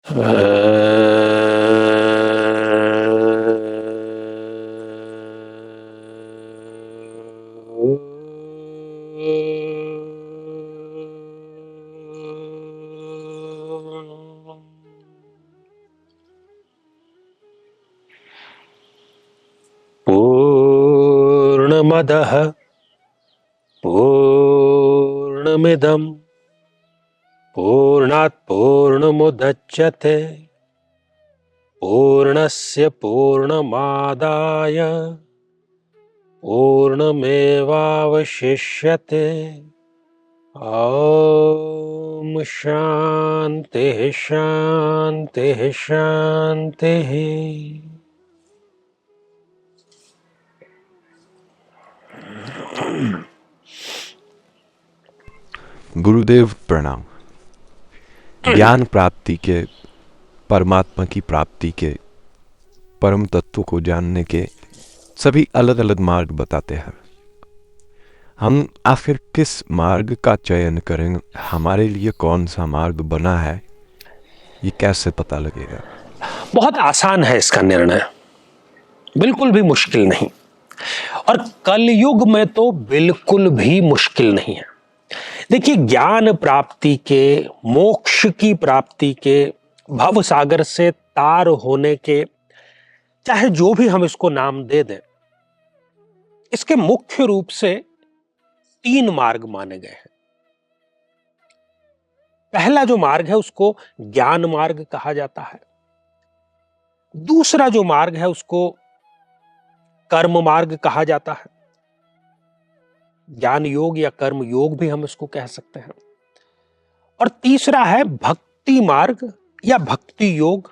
पूर्णमदः पूर्णमिदं पूर्णात् पूर्णमुदच्यते पूर्णस्य पूर्णमादाय पूर्णमेवावशिष्यते। ओम शांतिः शांतिः शांतिः। गुरुदेव प्रणाम। ज्ञान प्राप्ति के, परमात्मा की प्राप्ति के, परम तत्व को जानने के सभी अलग अलग मार्ग बताते हैं। हम आखिर किस मार्ग का चयन करें? हमारे लिए कौन सा मार्ग बना है, ये कैसे पता लगेगा? बहुत आसान है इसका निर्णय, बिल्कुल भी मुश्किल नहीं, और कलयुग में तो बिल्कुल भी मुश्किल नहीं है। देखिए, ज्ञान प्राप्ति के, मोक्ष की प्राप्ति के, भव सागर से तार होने के, चाहे जो भी हम इसको नाम दे दें, इसके मुख्य रूप से 3 मार्ग माने गए हैं। पहला जो मार्ग है उसको ज्ञान मार्ग कहा जाता है। दूसरा जो मार्ग है उसको कर्म मार्ग कहा जाता है। ज्ञान योग या कर्म योग भी हम इसको कह सकते हैं। और तीसरा है भक्ति मार्ग या भक्ति योग।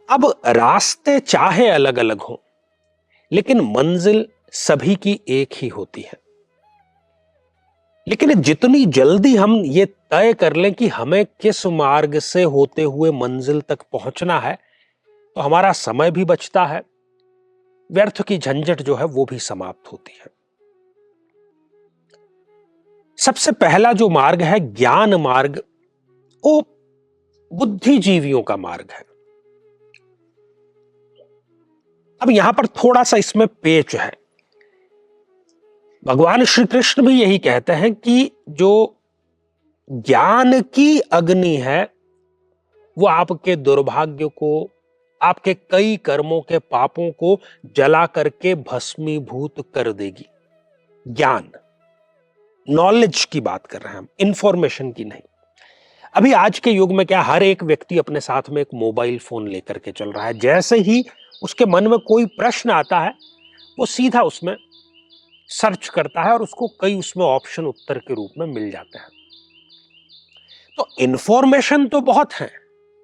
अब रास्ते चाहे अलग अलग हों, लेकिन मंजिल सभी की एक ही होती है। लेकिन जितनी जल्दी हम ये तय कर लें कि हमें किस मार्ग से होते हुए मंजिल तक पहुंचना है, तो हमारा समय भी बचता है, व्यर्थ की झंझट जो है वो भी समाप्त होती है। सबसे पहला जो मार्ग है ज्ञान मार्ग, वो बुद्धिजीवियों का मार्ग है। अब यहां पर थोड़ा सा इसमें पेच है। भगवान श्री कृष्ण भी यही कहते हैं कि जो ज्ञान की अग्नि है वो आपके दुर्भाग्य को, आपके कई कर्मों के पापों को जला करके भस्मीभूत कर देगी। ज्ञान, नॉलेज की बात कर रहे हैं हम, इंफॉर्मेशन की नहीं। अभी आज के युग में क्या, हर एक व्यक्ति अपने साथ में एक मोबाइल फोन लेकर के चल रहा है। जैसे ही उसके मन में कोई प्रश्न आता है, वो सीधा उसमें सर्च करता है और उसको कई उसमें ऑप्शन उत्तर के रूप में मिल जाते हैं। तो इंफॉर्मेशन तो बहुत है,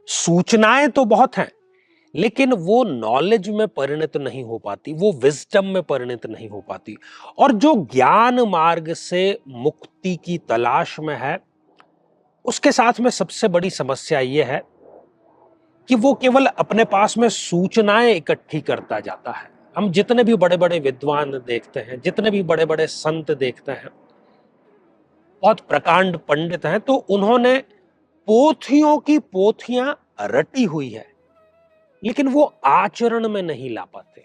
सूचनाएं तो बहुत हैं, लेकिन वो नॉलेज में परिणत नहीं हो पाती, वो विजडम में परिणत नहीं हो पाती। और जो ज्ञान मार्ग से मुक्ति की तलाश में है, उसके साथ में सबसे बड़ी समस्या यह है कि वो केवल अपने पास में सूचनाएं इकट्ठी करता जाता है। हम जितने भी बड़े बड़े विद्वान देखते हैं, जितने भी बड़े बड़े संत देखते हैं, बहुत प्रकांड पंडित हैं, तो उन्होंने पोथियों की पोथियां रटी हुई है, लेकिन वो आचरण में नहीं ला पाते।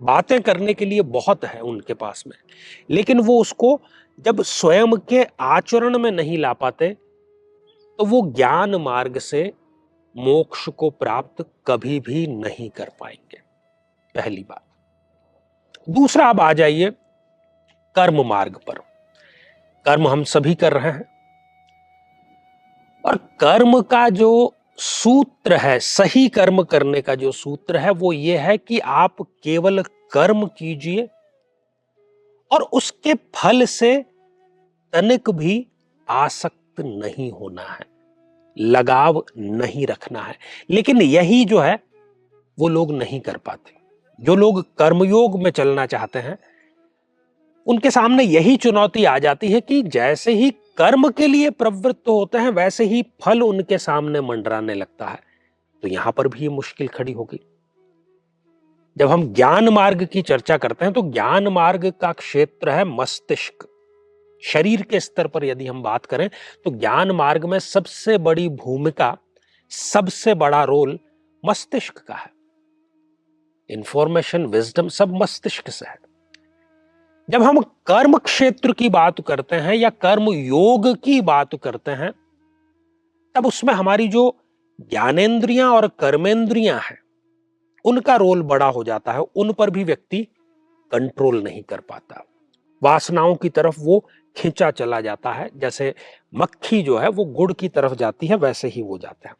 बातें करने के लिए बहुत है उनके पास में, लेकिन वो उसको जब स्वयं के आचरण में नहीं ला पाते, तो वो ज्ञान मार्ग से मोक्ष को प्राप्त कभी भी नहीं कर पाएंगे। पहली बात। दूसरा, अब आ जाइए कर्म मार्ग पर। कर्म हम सभी कर रहे हैं, और कर्म का जो सूत्र है, सही कर्म करने का जो सूत्र है, वो ये है कि आप केवल कर्म कीजिए और उसके फल से तनिक भी आसक्त नहीं होना है, लगाव नहीं रखना है। लेकिन यही जो है वो लोग नहीं कर पाते। जो लोग कर्मयोग में चलना चाहते हैं, उनके सामने यही चुनौती आ जाती है कि जैसे ही कर्म के लिए प्रवृत्त होते हैं, वैसे ही फल उनके सामने मंडराने लगता है। तो यहां पर भी ये मुश्किल खड़ी होगी। जब हम ज्ञान मार्ग की चर्चा करते हैं, तो ज्ञान मार्ग का क्षेत्र है मस्तिष्क। शरीर के स्तर पर यदि हम बात करें तो ज्ञान मार्ग में सबसे बड़ी भूमिका, सबसे बड़ा रोल मस्तिष्क का है। इंफॉर्मेशन, विजडम सब मस्तिष्क से है। जब हम कर्म क्षेत्र की बात करते हैं या कर्म योग की बात करते हैं, तब उसमें हमारी जो ज्ञानेंद्रियां और कर्मेंद्रियां हैं उनका रोल बड़ा हो जाता है। उन पर भी व्यक्ति कंट्रोल नहीं कर पाता, वासनाओं की तरफ वो खींचा चला जाता है। जैसे मक्खी जो है वो गुड़ की तरफ जाती है, वैसे ही वो जाता है।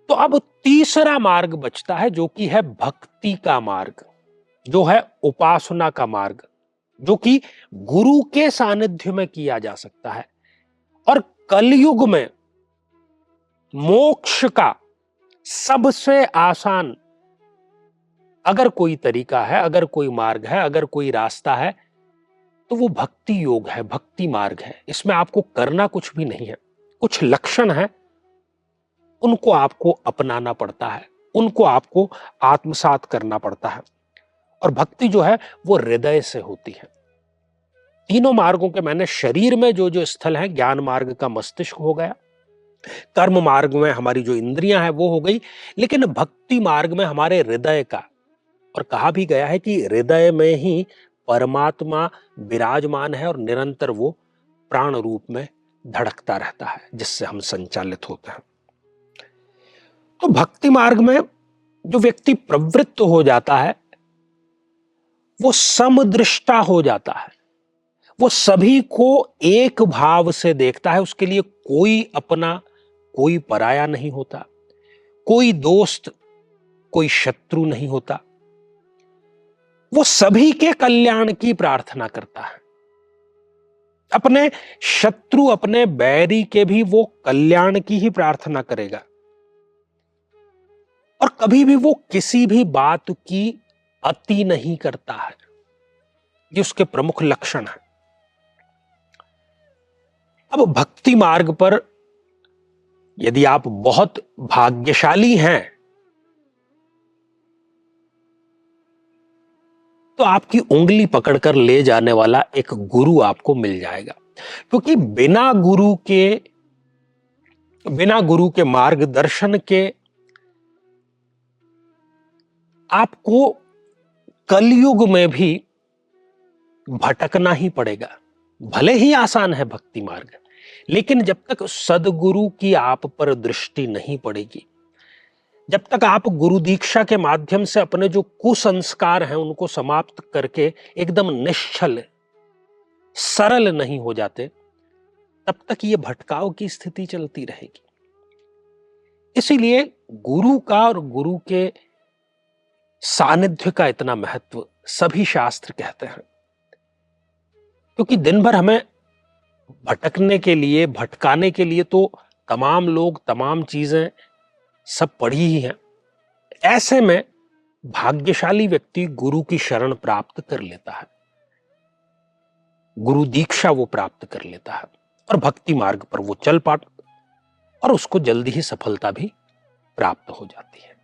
तो अब तीसरा मार्ग बचता है जो कि है भक्ति का मार्ग, जो है उपासना का मार्ग, जो कि गुरु के सानिध्य में किया जा सकता है। और कलयुग में मोक्ष का सबसे आसान अगर कोई तरीका है, अगर कोई मार्ग है, अगर कोई रास्ता है, तो वो भक्ति योग है, भक्ति मार्ग है। इसमें आपको करना कुछ भी नहीं है, कुछ लक्षण है, उनको आपको अपनाना पड़ता है, उनको आपको आत्मसात करना पड़ता है। और भक्ति जो है वो हृदय से होती है। तीनों मार्गों के मैंने शरीर में जो जो स्थल है, ज्ञान मार्ग का मस्तिष्क हो गया, कर्म मार्ग में हमारी जो इंद्रियां हैं वो हो गई, लेकिन भक्ति मार्ग में हमारे हृदय का, और कहा भी गया है कि हृदय में ही परमात्मा विराजमान है और निरंतर वो प्राण रूप में धड़कता रहता है, जिससे हम संचालित होते हैं। तो भक्ति मार्ग में जो व्यक्ति प्रवृत्त हो जाता है वो समदृष्टा हो जाता है, वो सभी को एक भाव से देखता है। उसके लिए कोई अपना, कोई पराया नहीं होता, कोई दोस्त, कोई शत्रु नहीं होता। वो सभी के कल्याण की प्रार्थना करता है, अपने शत्रु, अपने बैरी के भी वो कल्याण की ही प्रार्थना करेगा। और कभी भी वो किसी भी बात की अति नहीं करता है, ये उसके प्रमुख लक्षण है। अब भक्ति मार्ग पर यदि आप बहुत भाग्यशाली हैं तो आपकी उंगली पकड़कर ले जाने वाला एक गुरु आपको मिल जाएगा, क्योंकि बिना गुरु के मार्गदर्शन के आपको कलयुग में भी भटकना ही पड़ेगा। भले ही आसान है भक्ति मार्ग, लेकिन जब तक सदगुरु की आप पर दृष्टि नहीं पड़ेगी, जब तक आप गुरु दीक्षा के माध्यम से अपने जो कुसंस्कार हैं उनको समाप्त करके एकदम निश्चल सरल नहीं हो जाते, तब तक ये भटकाव की स्थिति चलती रहेगी। इसीलिए गुरु का और गुरु के सानिध्य का इतना महत्व सभी शास्त्र कहते हैं, क्योंकि दिन भर हमें भटकने के लिए, भटकाने के लिए तो तमाम लोग, तमाम चीजें सब पड़ी ही हैं। ऐसे में भाग्यशाली व्यक्ति गुरु की शरण प्राप्त कर लेता है, गुरु दीक्षा वो प्राप्त कर लेता है और भक्ति मार्ग पर वो चल पाता और उसको जल्दी ही सफलता भी प्राप्त हो जाती है।